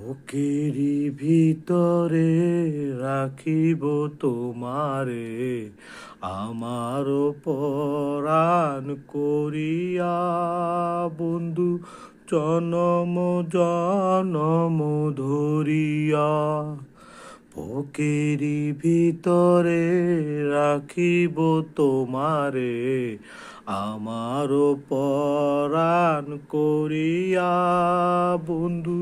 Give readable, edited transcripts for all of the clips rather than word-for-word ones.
বুকেরই ভিতরে রাখিব তোমারে, আমার পরাণ করিয়া বন্ধু, জনম জনম ধরিয়া। বুকেরই ভিতরে রাখিব তোমারে, আমার পরাণ করিয়া বন্ধু,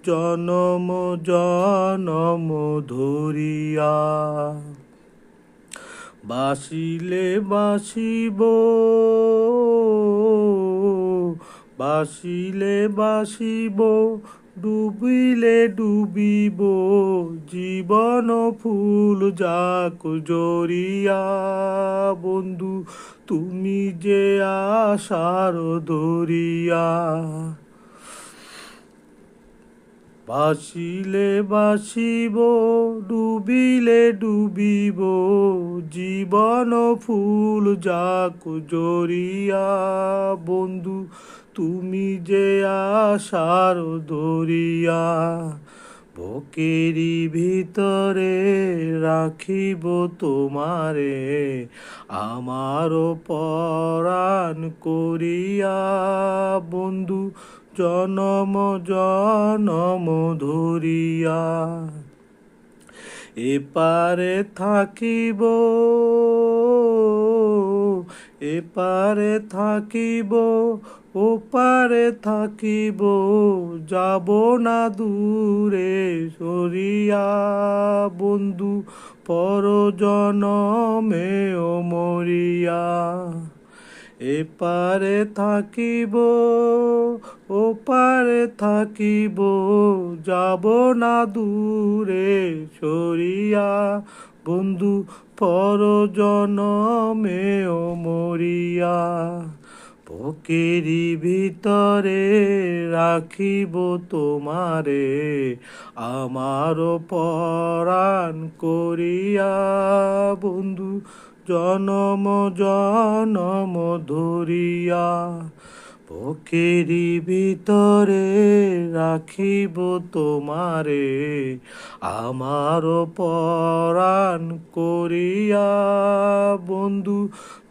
জনম জনম ধরিয়া। বাসিলে বাসিব, বাসিলে বাসিব, ডুবিলে ডুবিব, জীবন ফুল যাক জরিয়া বন্ধু, তুমি যে আশার দরিয়া। বাসিলে বাসিব, ডুবিলে ডুবিব, জীবন ফুল যাক জরিয়া বন্ধু, তুমি যে আশার দরিয়া। বুকেরই ভিতরে রাখিব তোমারে, আমার পরাণ করিয়া বন্ধু, জনম জনম ধরিয়া। এপারে থাকিব, এপারে থাকিব, ওপারে থাকিব, যাব না দূরে সরিয়া বন্ধু, পর জনমেও মরিয়া। এপারে থাকিব, ওপারে থাকিব, যাব না দূরে সরিয়া বন্ধু, পর জনমেও মরিয়া। বুকেরই ভিতরে রাখিব তোমারে, আমার পরাণ করিয়া বন্ধু, জনম জনম ধরিয়া। বুকেরই ভিতরে রাখিব তোমারে, আমার পরাণ করিয়া বন্ধু,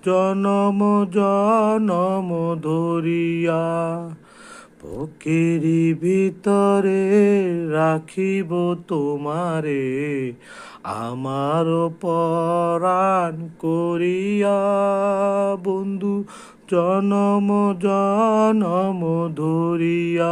জনম জনম ধরিয়া। বুকেরই ভিতরে রাখিব তোমারে, আমার পরাণ করিয়া বন্ধু, জনম জনম ধরিয়া।